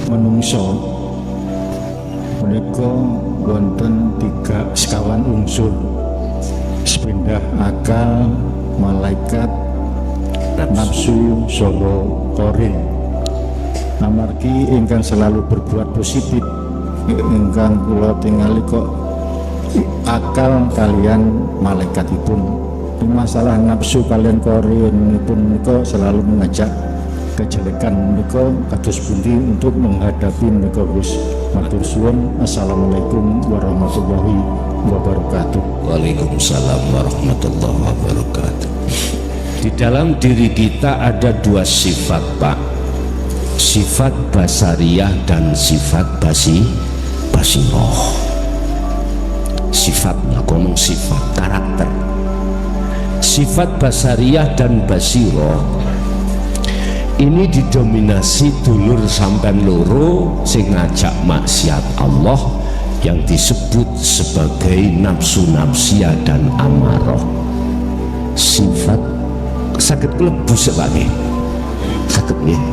menungso menika wonten 3 sekawan unsur sepindah akal, malaikat, nafsu saha qarin. Amargi ingkang selalu berbuat positif ingkang kula tingali kok akal kalian malaikatipun. Masalah nafsu kalian qarinipun menika selalu mengajak kejelekan menika kados pundi untuk menghadapi menika Gus. Matur suwun. Assalamualaikum warahmatullahi wabarakatuh. Waalaikumsalam warahmatullahi wabarakatuh. Di dalam diri kita ada 2 sifat, Pak. Sifat basariyah dan sifat basiroh. Sifatnya, ngomong sifat, karakter. Sifat basariyah dan basiroh ini didominasi dulur sampean loro sing ngajak maksiat Allah yang disebut sebagai nafsu nafsiyah dan amarah. Sifat saged klebu sebagai saged nggih.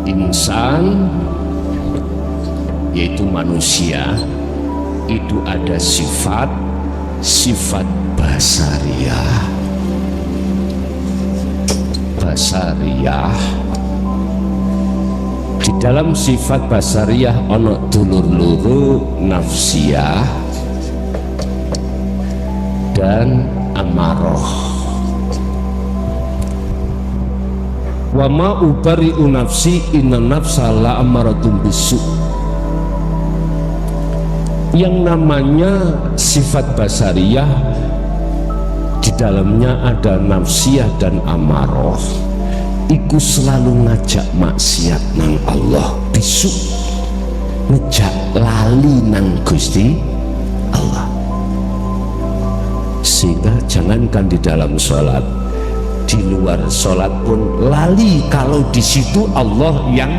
Insan yaitu manusia itu ada sifat basariyah. Di dalam sifat basariyah ana dulur loro, nafsiyah dan amarah. Wa ma ubari'u nafsi inna nafsa la amaratun bisu. Yang namanya sifat basariyah di dalamnya ada nafsiyah dan amarah. Iku selalu ngajak maksiat nang Allah, bisu ngejak lali nang Gusti Allah. Sehingga jangankan di dalam sholat, di luar sholat pun lali kalau di situ Allah yang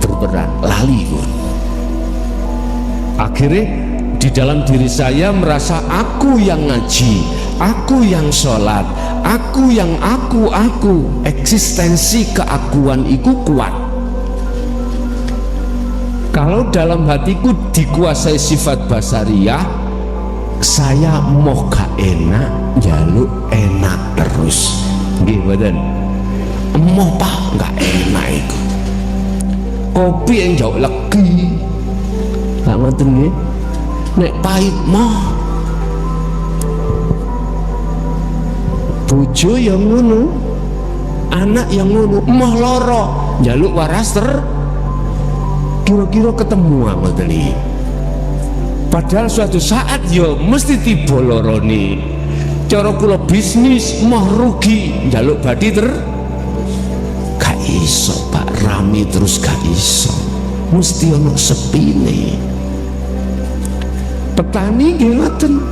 berperan, lali pun. Akhirnya di dalam diri saya merasa aku yang ngaji, aku yang sholat, aku yang aku. Eksistensi keakuan itu kuat. Kalau dalam hatiku dikuasai sifat basariyah, saya mau gak enak jaluk enak terus. Nggih mboten. Emoh Pak, enggak enak iku. Kopi yang jauh legi. Lah ngoten nggih. Nek pahit moh. Bojo yang ngono, anak yang ngono, emoh lara, njaluk waras kira-kira ketemu ngoten iki. Padahal suatu saat ya mesti tiba larane. Cara kula bisnis mau rugi njaluk badi gak iso Pak, rame terus gak iso, mesti ono sepine. Petani nggih ngoten,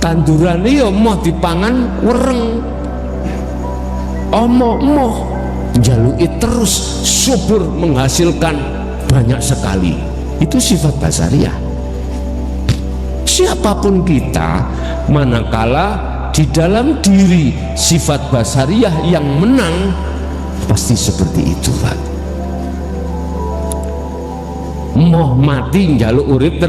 tandurane ya moh dipangan wereng, moh njaluki terus subur menghasilkan banyak sekali. Itu sifat basariyah. Siapapun kita, manakala di dalam diri sifat basariyah yang menang, pasti seperti itu Pak. Moh mati njaluk urip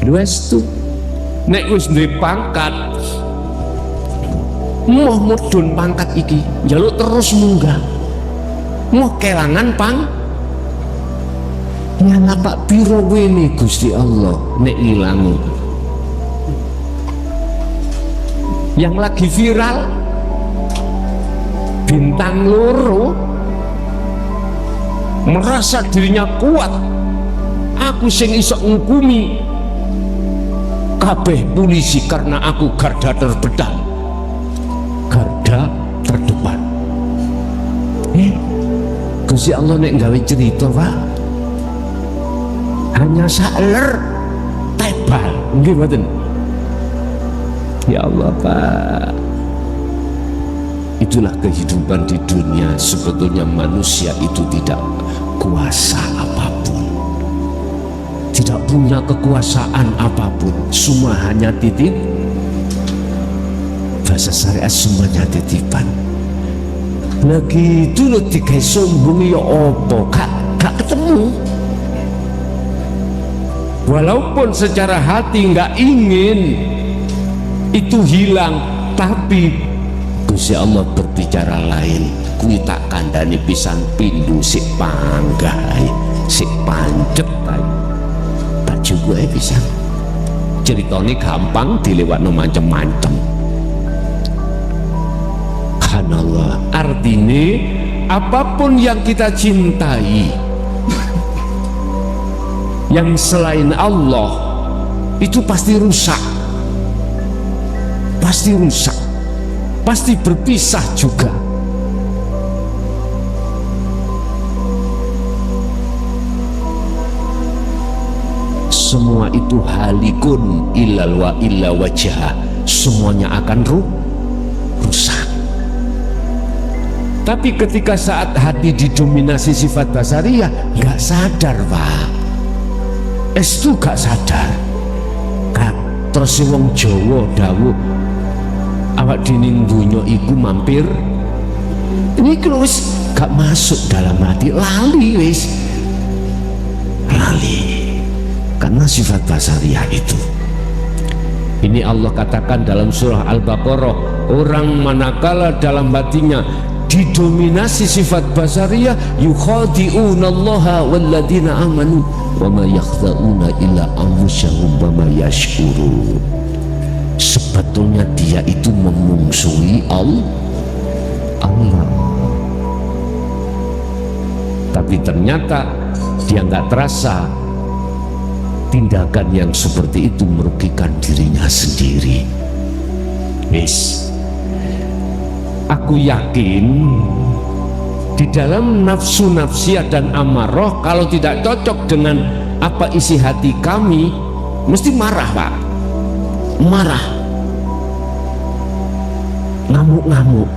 Luestu nek wis duwe pangkat, moh mudhun pangkat iki njaluk terus munggah, moh kelangan nyala Pak piro wene Gusti Allah nek ngilangi. Yang lagi viral bintang loro merasa dirinya kuat, aku sing iso ngukumi kabeh polisi karena aku garda terdepan, garda terdepan. Gusti Allah nek gawe cerita Pak hanya saler tebal nggih mboten. Ya Allah Pak, Itulah kehidupan di dunia. Sebetulnya manusia itu tidak kuasa apapun, tidak punya kekuasaan apapun, semua hanya titip. Bahasa syariat semuanya titipan. Lagi dulu tiga sombong ya opo gak ketemu. Walaupun secara hati nggak ingin itu hilang, tapi Gusti Allah berbicara lain. Kuwi tak kandhani pisan pindu sik panggah sik pancet ae. Tak juga pisan. Ceritane gampang dilewatno macem-macem. Subhanallah. Artinya apapun yang kita cintai yang selain Allah itu pasti rusak, pasti rusak, pasti berpisah juga. Semua itu halikun illal wa illa wajah, semuanya akan rusak. Tapi ketika saat hati didominasi sifat basariyah, nggak sadar Pak, itu gak sadar. Terus wong Jawa dawuh awak dining dunya iku mampir, ini wis gak masuk dalam hati, lali wis, lali karena sifat basariyah itu. Ini Allah katakan dalam surah Al-Baqarah, orang manakala dalam hatinya didominasi sifat basariyah, yukhadi'una allaha walladzina amanu wa ma yakhda'una illa anfusahum wa ma yashkurun. Sebetulnya dia itu memungsuhi Allah, tapi ternyata dia nggak terasa tindakan yang seperti itu merugikan dirinya sendiri. Aku yakin di dalam nafsu nafsiyah dan amarah, kalau tidak cocok dengan apa isi hati kami, mesti marah Pak, marah, ngamuk-ngamuk.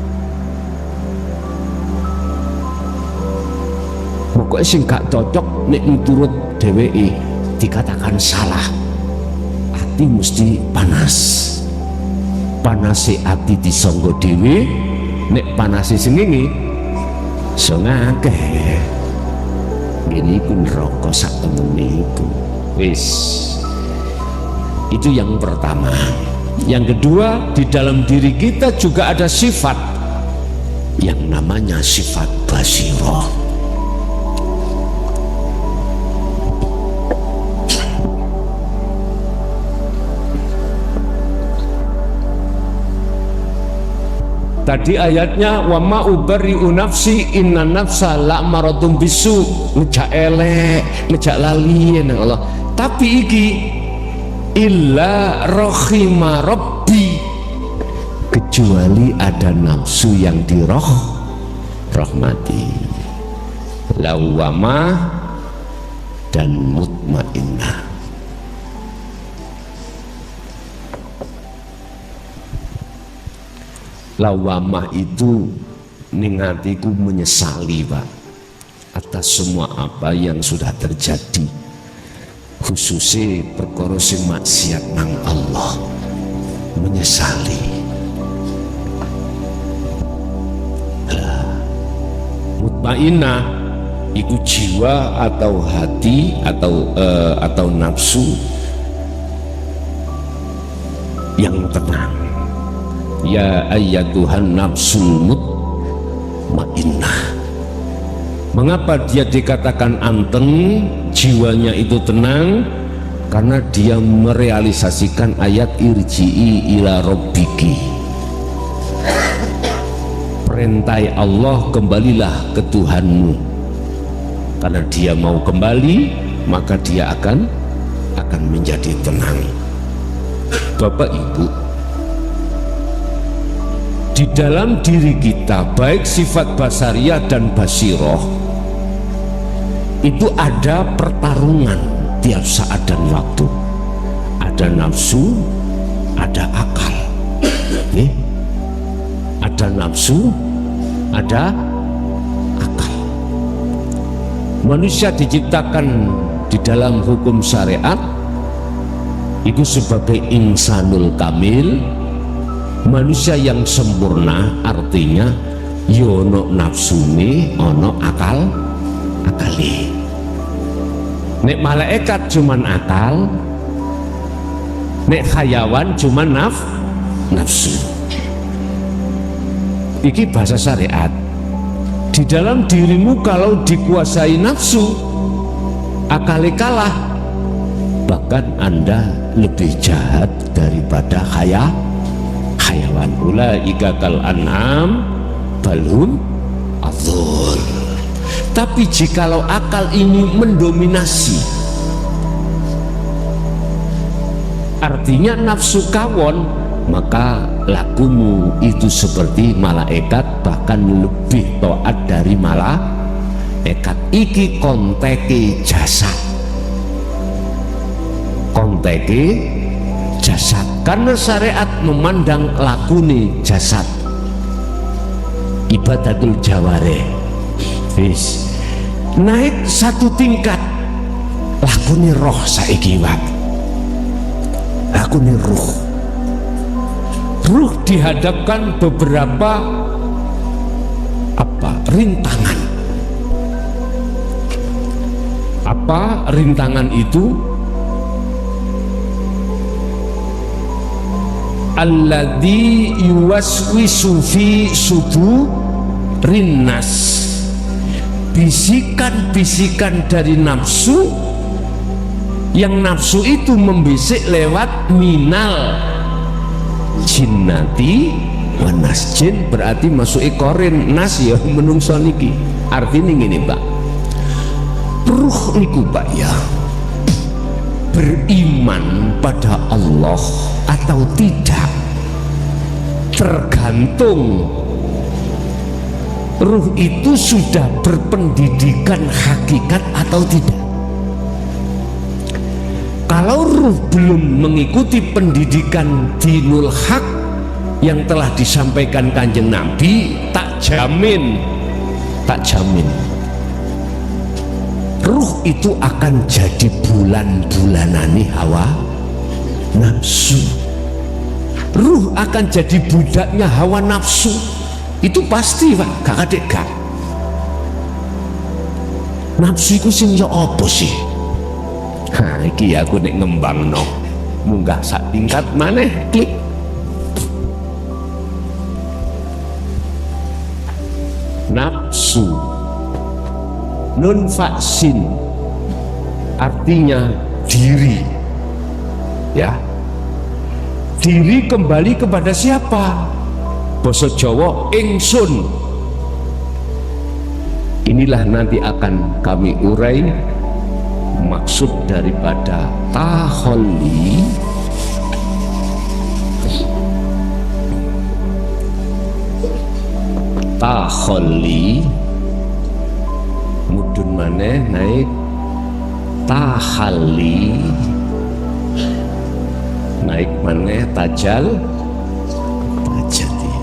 Pokoknya sing gak cocok nek miturut dheweke dikatakan salah, hati mesti panas. Panase hati disangga dhewe, nek panase sengenge so ngakeh. Gini pun rokok sak temene iku. Wis. Itu yang pertama. Yang kedua, di dalam diri kita juga ada sifat yang namanya sifat basirah. Tadi ayatnya wa ma ubari'u nafsi inna nafsa la'maradun bisu, ngejak elek, ngejak lali nang Allah. Tapi iki illa rahima rabbi, kecuali ada nafsu yang dirahmati, lawamah dan mutmainnah. Lawamah itu ningatiku menyesali Pak atas semua apa yang sudah terjadi, khususnya perkara sing maksiat nang Allah, menyesali. Mutmainnah itu jiwa atau hati atau nafsu yang tenang. Ya ayyatuhan nafsul mutmainnah. Mengapa dia dikatakan anteng, jiwanya itu tenang? Karena dia merealisasikan ayat irji'i ila rabbiki, perintah Allah, kembalilah ke Tuhanmu. Karena dia mau kembali, maka dia akan menjadi tenang. Bapak Ibu, di dalam diri kita, baik sifat basariyah dan basirah, itu ada pertarungan tiap saat dan waktu. Ada nafsu, ada akal. ada nafsu, ada akal. Manusia diciptakan di dalam hukum syariat itu sebagai insanul kamil, manusia yang sempurna, artinya yono nafsune ono akali. Nek malaikat cuman akal, nek hayawan cuman nafsu. Iki bahasa syariat. Di dalam dirimu kalau dikuasai nafsu, akali kalah, bahkan Anda lebih jahat daripada hayawan. Ulaika kal an'am balhum adhul. Tapi jikalau akal ini mendominasi, artinya nafsu kawon, maka lakumu itu seperti malaikat, bahkan lebih taat dari malaikat. Iki konteke jasad, konteke jasad, karena syariat memandang lakune jasad ibadatul jawareh. Wis naik satu tingkat, lakune roh saiki wae, lakune ruh. Ruh dihadapkan beberapa rintangan. Apa rintangan itu? Alladzi yuwaswisu fi sudurin nas, bisikan-bisikan dari nafsu, yang nafsu itu membisik lewat minal jinnati wanas. Jin berarti masuk korin, nas ya menungso niki. Artinya gini Pak, ruh niku Pak ya, beriman pada Allah atau tidak tergantung ruh itu sudah berpendidikan hakikat atau tidak. Kalau ruh belum mengikuti pendidikan dinul haq yang telah disampaikan Kanjeng Nabi, tak jamin ruh itu akan jadi bulan-bulanani hawa nafsu. Ruh akan jadi budaknya hawa nafsu, itu pasti Pak, gak kadek gak. Nafsu itu sing ya apa sih? Iki aku nek ngembangno munggah sak tingkat maneh, klik. Nafsu nun faksin artinya diri, ya. Diri kembali kepada siapa? Basa Jawa ingsun. Inilah nanti akan kami urai maksud daripada taholli. Taholli mudun maneh naik tahalli, naik maneh tajal tajati.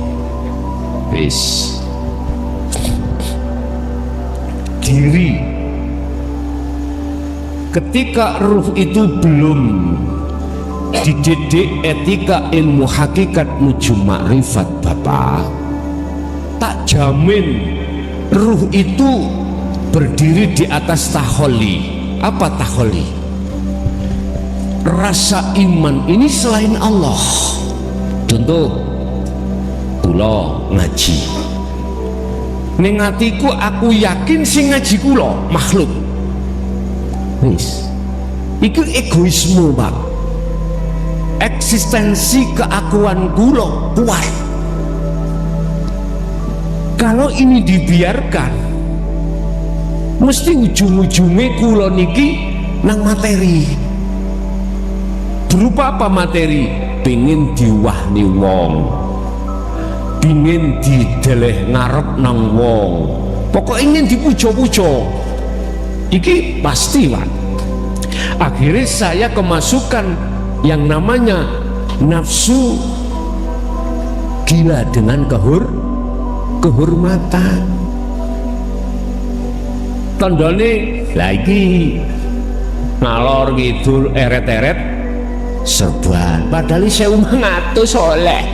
Wis diri. Ketika ruh itu belum dididik etika ilmu hakikat menuju makrifat Bapak, tak jamin ruh itu berdiri di atas taholli. Apa taholli? Rasa iman ini selain Allah. Contoh, kula ngaji, ning atiku aku yakin sing ngaji kula makhluk. Wis, itu egoisme Pak. Eksistensi keakuan kula kuat. Kalau ini dibiarkan, mesti ujung-ujungnya kula niki nang materi. Berupa apa materi? Pengen diwahni wong, pengen dideleh ngarep nang wong, pokok ingin dipujo-pujo. Iki pasti Pak. Akhirnya saya kemasukan yang namanya nafsu gila dengan kehormatan. Tandane lagi ngalor ngidul eret-eret serban, padahal 1.500 oleh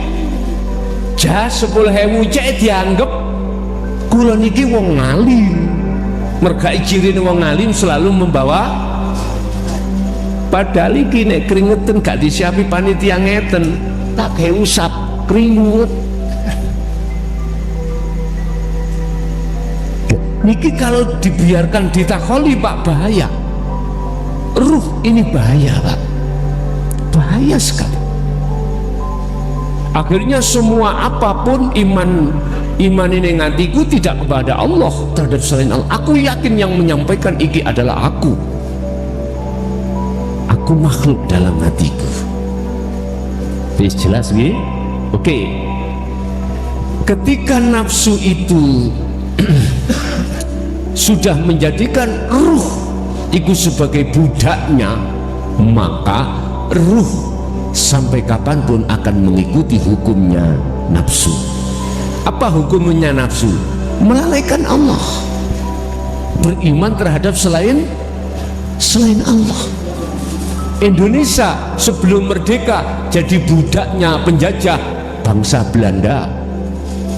jas 10.000 cek dianggap kula niki wong ngalim. Mergai ciri wong ngalim selalu membawa, padahal iki nek keringetan gak disiapi panitia ngeten tak kayak usap keringet. Niki kalau dibiarkan ditakholi Pak, bahaya. Ruh ini bahaya Pak, bahaya sekali. Akhirnya semua apapun iman ini ngatiku tidak kepada Allah, terhadap selain Allah. Aku yakin yang menyampaikan iki adalah aku makhluk dalam hatiku. Bis jelas gitu? Oke. Ketika nafsu itu sudah menjadikan ruh itu sebagai budaknya, maka ruh sampai kapanpun akan mengikuti hukumnya nafsu. Apa hukumnya nafsu? Melalaikan Allah, beriman terhadap selain Allah. Indonesia sebelum merdeka jadi budaknya penjajah bangsa Belanda,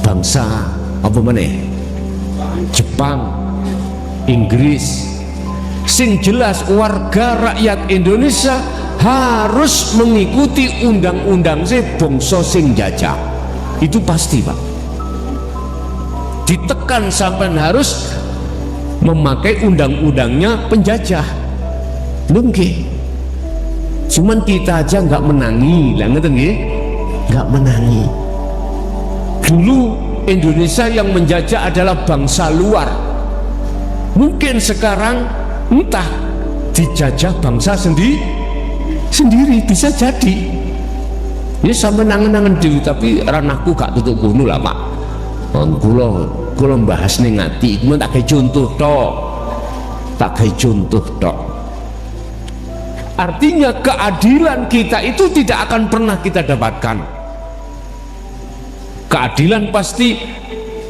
bangsa apa meneh, Jepang, Inggris. Sing jelas warga rakyat Indonesia harus mengikuti undang-undang bangsa sing jajah. Itu pasti Pak, ditekan sampai harus memakai undang-undangnya penjajah. Nggih, cuman kita aja nggak menangi lah, ngeten nggih, nggak menangi. Dulu Indonesia yang menjajah adalah bangsa luar, mungkin sekarang entah dijajah bangsa sendiri bisa jadi. Ya sampai nangen-nangen dhewe, tapi ranahku gak tutup kono lah Pak. Kula bahas ning ati, cuma tak gawe contoh tok. Artinya keadilan kita itu tidak akan pernah kita dapatkan. Keadilan pasti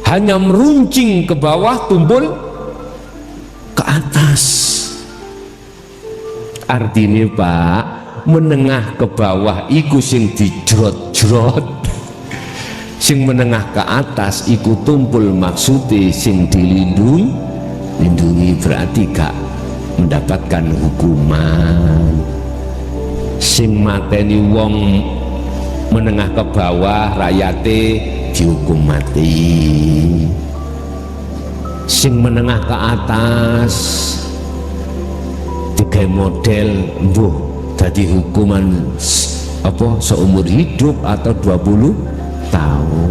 hanya meruncing ke bawah, tumpul ke atas. Artinya Pak, menengah ke bawah iku sing dijrot-jrot, sing menengah ke atas iku tumpul maksudnya sing dilindungi, berarti gak mendapatkan hukuman. Sing mateni wong menengah ke bawah rakyate dihukum mati. Sing menengah ke atas tiga model mbuh jadi hukuman apa seumur hidup atau 20 tahun.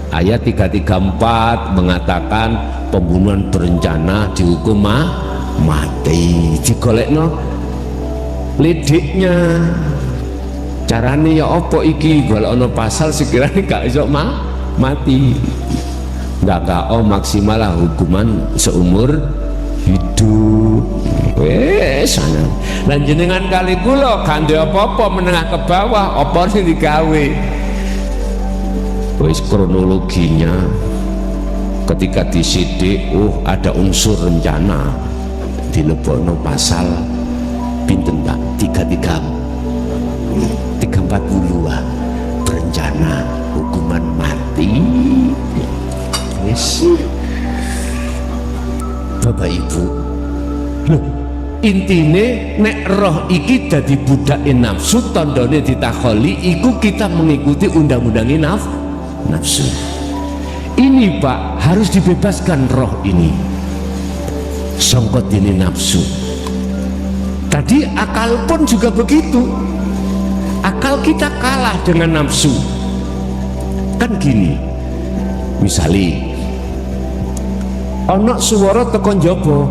Ayat 334 mengatakan pembunuhan berencana dihukum mati. Digolekno lidiknya, carane ya apa iki, golekno pasal sekiranya gak iso mati. Gak maksimal lah hukuman seumur hidup. Wes ana. Lan jenengan kali kula gak ndek apa-apa menengah ke bawah, apa sing digawe. Wes kronologinya ketika disidik, ada unsur rencana, dilebokno pasal pinten Pak? 340 berencana hukuman mati. Yes. Bapak Ibu, loh, intine nek roh iki dadi budake nafsu, tandane ditakholi iku kita mengikuti undang-undange nafsu. Ini Pak, harus dibebaskan roh ini sangka dene nafsu. Tadi akal pun juga begitu, akal kita kalah dengan nafsu. Kan gini, misalnya ana swara teko njaba,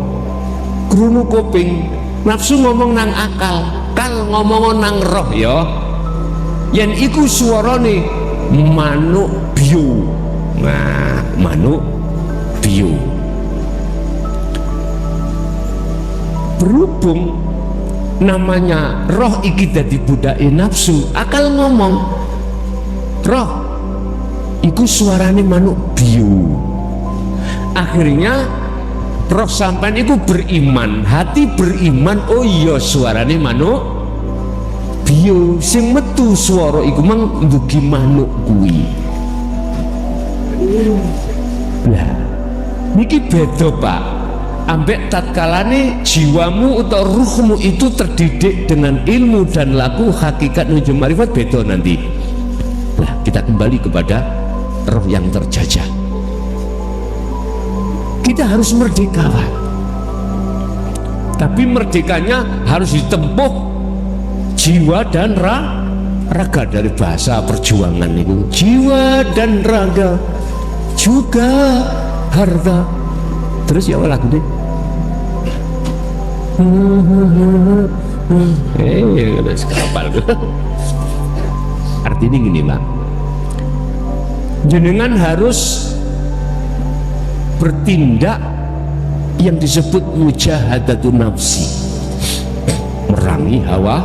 krungu kuping, nafsu ngomong nang akal, ngomong nang roh ya. Yen iku swarane manuk bio. Nah, manuk bio. Berhubung namanya roh iki dadi budake nafsu, akal ngomong, roh iku suarane manuk bio. Akhirnya roh sampean iku beriman, hati beriman, oh iya suarane manuk bio, sing metu swara iku mang ndugi manuk kuwi. Lah niki beda Pak, ambek tatkalane jiwamu atau ruhmu itu terdidik dengan ilmu dan laku hakikat menuju marifat, beda nanti. Nah kita kembali kepada roh yang terjajah. Kita harus merdeka Pak, tapi merdekanya harus ditempuh jiwa dan raga. Dari bahasa perjuangan itu jiwa dan raga juga harta. Terus ya lagu deh kapal. Artinya gini Pak, jenengan harus bertindak yang disebut mujahadatun nafsi, merangi hawa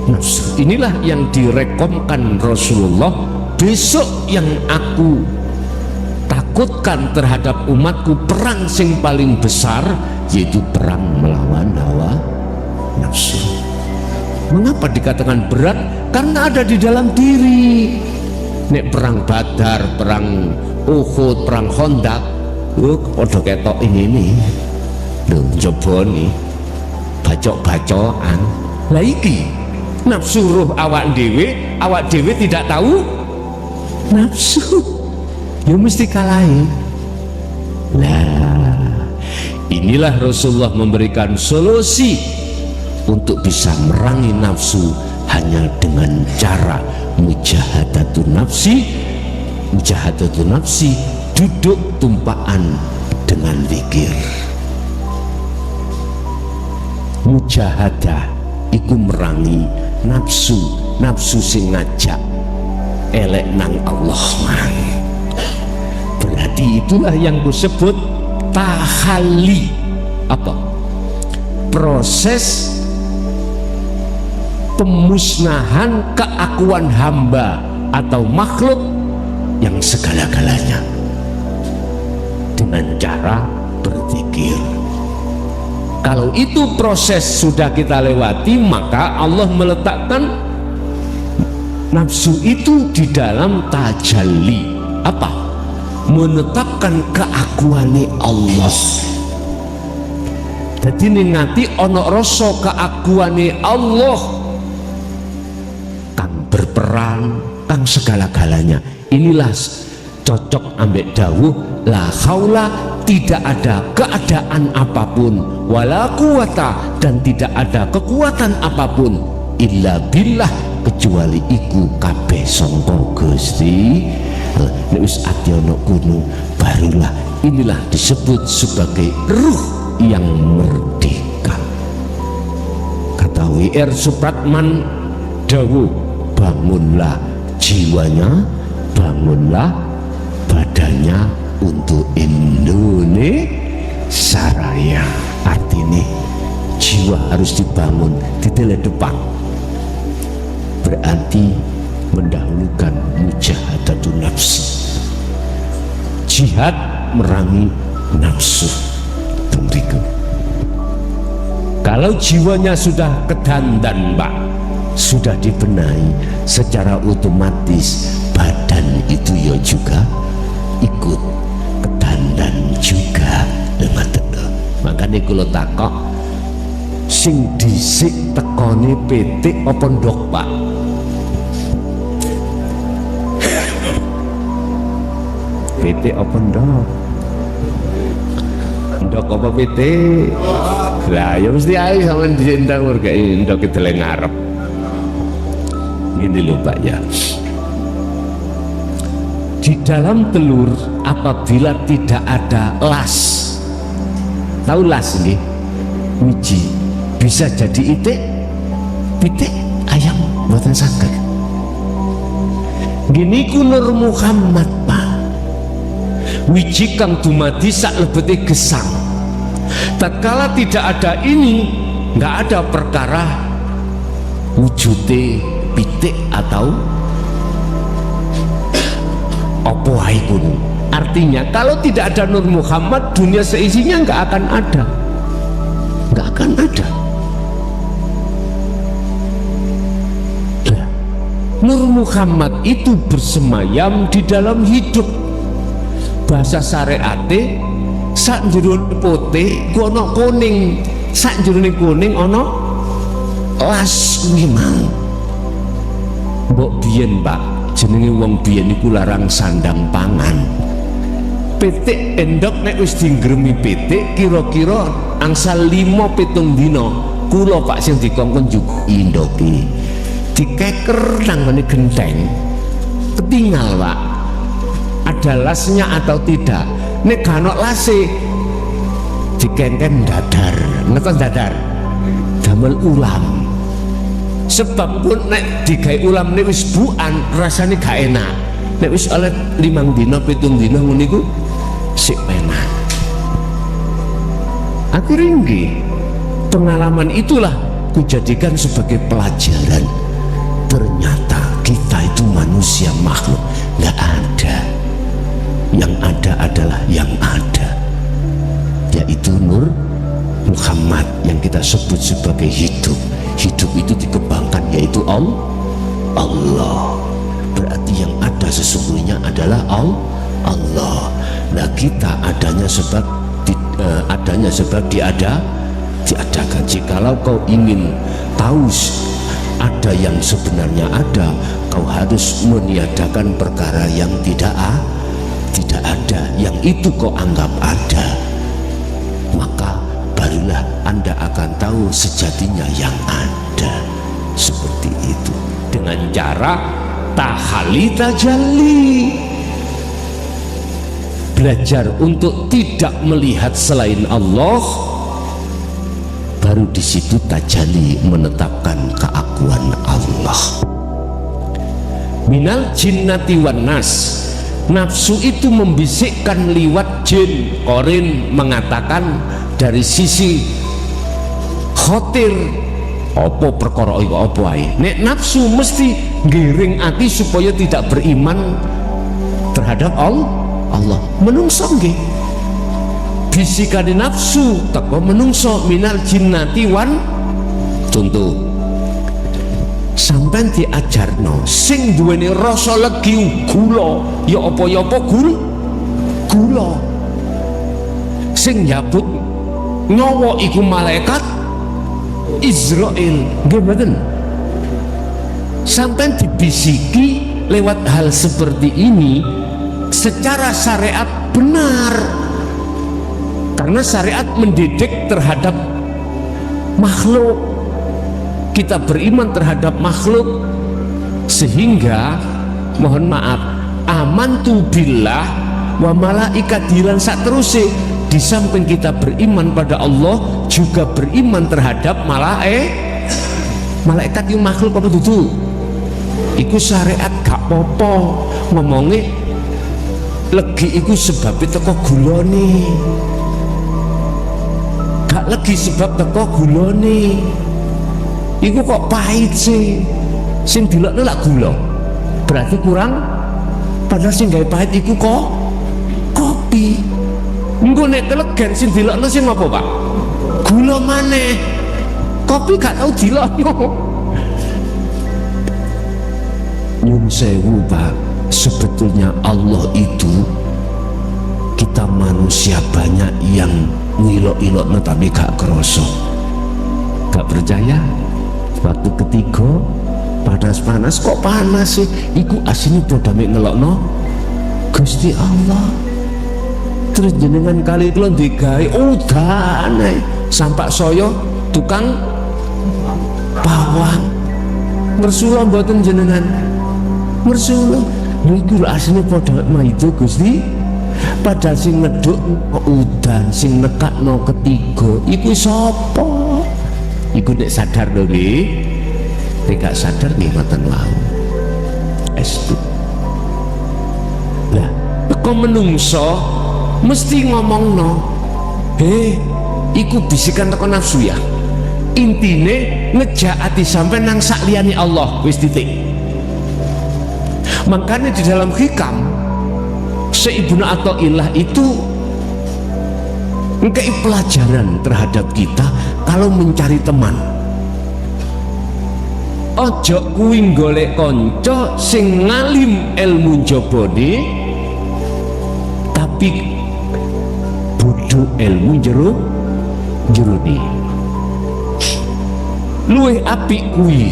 nafsu. Inilah yang direkomkan Rasulullah. Besok yang aku takutkan terhadap umatku, perang sing paling besar yaitu perang melawan hawa nafsu. Mengapa dikatakan berat? Karena ada di dalam diri. Nek perang Badar, perang Uhud, perang Khandaq, udah ketok ini lho, coba nih bacok-bacokan. Lah iki nafsu ruh awak dewe tidak tahu nafsu, ya mesti kalahin. Nah inilah Rasulullah memberikan solusi untuk bisa merangi nafsu hanya dengan cara mujahadatun nafsi. Mujahadatun nafsi, duduk tumpaan dengan zikir. Mujahadah iku merangi nafsu, nafsu sing ngajak elek nang Allah man. Berarti itulah yang disebut tahalli. Apa? Proses pemusnahan keakuan hamba atau makhluk yang segala-galanya dengan cara berzikir. Kalau itu proses sudah kita lewati, maka Allah meletakkan nafsu itu di dalam tajalli. Apa? Menetapkan keakuan Allah. Jadi ningati ono rasa keakuan Allah kang berperan, kang segala-galanya. Inilah cocok ambek dawuh la haula, tidak ada keadaan apapun, wala quwata, dan tidak ada kekuatan apapun, illa billah, kecuali iku kabeh sangka Gusti. Nek wis ati ana kono, barulah inilah disebut sebagai ruh yang merdeka. Kata W.R. Supratman dawuh, bangunlah jiwanya, bangunlah badannya untuk Indonesia Raya. Artinya jiwa harus dibangun di depan, berarti mendahulukan mujahadatun nafsi, jihad merangi nafsu. Tentu kalau jiwanya sudah kedandan Pak, sudah dibenahi, secara otomatis badan itu ya juga ikut kedandan juga. Makanya kalau takok sing disik tekone petik apa ndok Pak? Petik apa ndok? Ndok apa petik? Lah ya mesti ae sampean disendang mergo ndok deleng ngarep. Gini loh Pak ya, di dalam telur apabila tidak ada las, tahu las nih, wiji bisa jadi itik, pitik ayam buatan sangkar. Gini ku Nur Muhammad Pak, wiji kang dumadi sak lebete gesang. Tatkala tidak ada ini, nggak ada perkara wujute pitik atau apa wae kuwi. Artinya kalau tidak ada Nur Muhammad, dunia seisinya nggak akan ada, nggak akan ada. Nur Muhammad itu bersemayam di dalam hidup. Bahasa syariate sak jerone putih ku ana kuning, sak jerone kuning ana las kuwi mau. Mbok biyen Pak, jenenge wong biyen iku larang sandang pangan. Pitik endok nek wis dinggremi pitik kira-kira angsal 5-7 dina kula Pak sing dikongkon juga indoki dikeker nang ngene genteng ketinggal Pak, ada lasnya atau tidak. Nek gak lase dikengken dadar, neka dadar damel ulam. Sebab pun nek digawe ulam nek wis buan rasane gak enak. Nek wis oleh 5 dina 7 dina ngono iku sik enak. Akhirnya nggih, pengalaman itulah kujadikan sebagai pelajaran. Ternyata kita itu manusia makhluk nggak ada, yang ada adalah yang ada, yaitu Nur Muhammad yang kita sebut sebagai hidup. Hidup itu dikembangkan yaitu Allah. Berarti yang ada sesungguhnya adalah Allah. Nah kita adanya sebab diadakan. Jikalau kau ingin tahu ada yang sebenarnya ada, kau harus meniadakan perkara yang tidak ada, yang itu kau anggap ada, maka barulah Anda akan tahu sejatinya yang ada. Seperti itu dengan cara tahali tajalli, belajar untuk tidak melihat selain Allah. Baru di situ tajalli menetapkan keakuan Allah. Minal jinnati wan nas, nafsu itu membisikkan liwat jin. Qorin mengatakan dari sisi khotir, apa perkara iku apa ae. Nek nafsu mesti ngiring ati supaya tidak beriman terhadap Allah. Menungso nggih bisikane nafsu teko menungso minal jinnati wan. Contoh sampean diajarno sing duweni rasa legi gula ya apa gula, sing nyabut nyawa iku malaikat Israel nggih mboten. Sampean dibisiki lewat hal seperti ini secara syariat benar, karena syariat mendidik terhadap makhluk. Kita beriman terhadap makhluk, sehingga mohon maaf amantu billah wa malaikatihi lan sak teruse. Di samping kita beriman pada Allah, juga beriman terhadap malaikat yang makhluk apa dudu. Iku syariat gak popo ngomongnya legi iku sebabnya teko gulane, gak legi sebab teko gulane. Iku kok pahit sih, sing dilokno lak gula berarti kurang, padahal sing gawe pahit iku kok kopi. Engko nek kelegen sing dilokno sing apa Pak? Gula maneh, kopi gak tau dilokno. Nyun sewu Pak, sebetulnya Allah itu, kita manusia banyak yang ngilok-ilokno tapi gak kerasa. Gak percaya? Waktu ketiga panas-panas kok panas sih? Iku asini padha mek ngelokno Gusti Allah. Terus jenengan kali kula digawe udan sampak soyo tukang bawang. Mersula mboten jenengan? Mersula. Niku asline padha maido Gusti. Padahal sing ngeduk udan, sing nekakno ketiga iku sapa? Iku nek sadar lho nggih. Nek gak sadar nggih ngoten wau. Estu. Lah, kok menungso mesti ngomongno, iku bisikan teko nafsu ya. Intine ngejak ati sampai nang sakliyane Allah, wis titik. Makanya di dalam hikam Syekh Ibnu Athaillah itu ngkei pelajaran terhadap kita kalau mencari teman. Ojo kuwi golek kanca sing ngalim ilmu jabone tapi bodho ilmu jerone. Luwih apik kuwi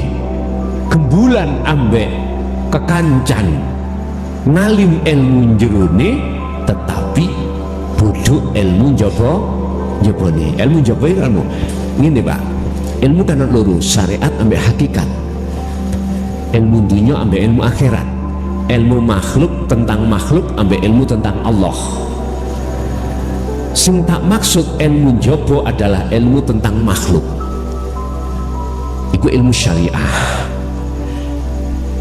gembulan ambek kekancan ngalim ilmu jerone tetapi bodho ilmu jabone. Ilmu jabone ilmu ngene Pak, ilmu kan loro, syariat ambek hakikat. Ilmu dunia ambek ilmu akhirat. Ilmu makhluk tentang makhluk ambek ilmu tentang Allah. Sing tak maksud ilmu jaba adalah ilmu tentang makhluk. Iku ilmu syariah.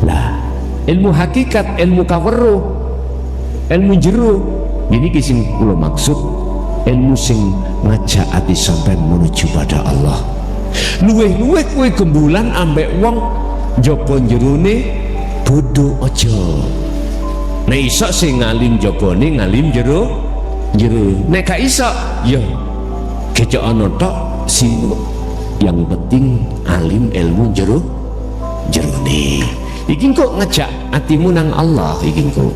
Lah, ilmu hakikat, ilmu kaweruh, ilmu jero. Ini sing kula maksud ilmu sing ngajak ati sampai menuju pada Allah. Luwih-luwih kowe gembulan ambek wong jaba jerone bodho aja. Nek iso sing ngalim jabane ngalim jero. Nek gak iso ya kecok ana tok sing yang penting alim ilmu jerone. Iki kok ngejak atimu nang Allah iki kok.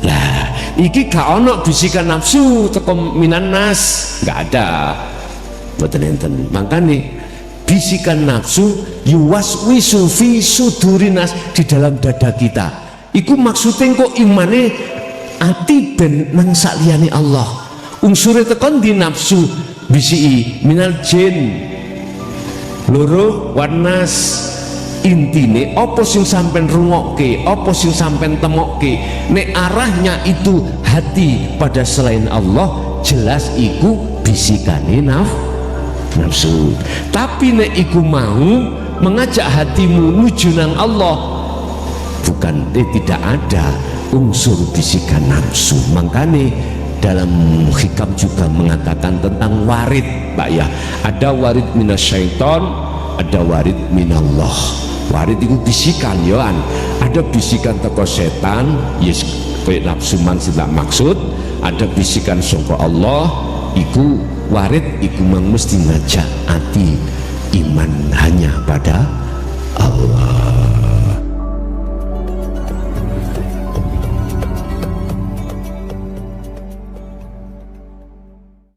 Lah, iki gak ana bisikan nafsu teko minan nas, gak ada. Mboten enten. Makane bisikan nafsu yuwaswisu fi sudurinas di dalam dada kita. Iku maksudnya kok imane ati ben nang saliyane Allah. Unsure tekan di nafsu bisi minal jin. Loro warnas. Intine apa sing sampean rungokke, apa sing sampean temokke, nek arahnya itu hati pada selain Allah, jelas iku bisikane nafsu. Tapi nek iku mau mengajak hatimu nuju nang Allah, bukan tidak ada unsur bisikan nafsu. Makanya dalam hikam juga mengatakan tentang warid Pak ya, ada warid minasyaiton, ada warid minallah. Warid itu bisikan yoan, ada bisikan teko setan, yes kayak nafsu man tidak maksud, ada bisikan sangka Allah, iku warid iku mang mesti ngajak ati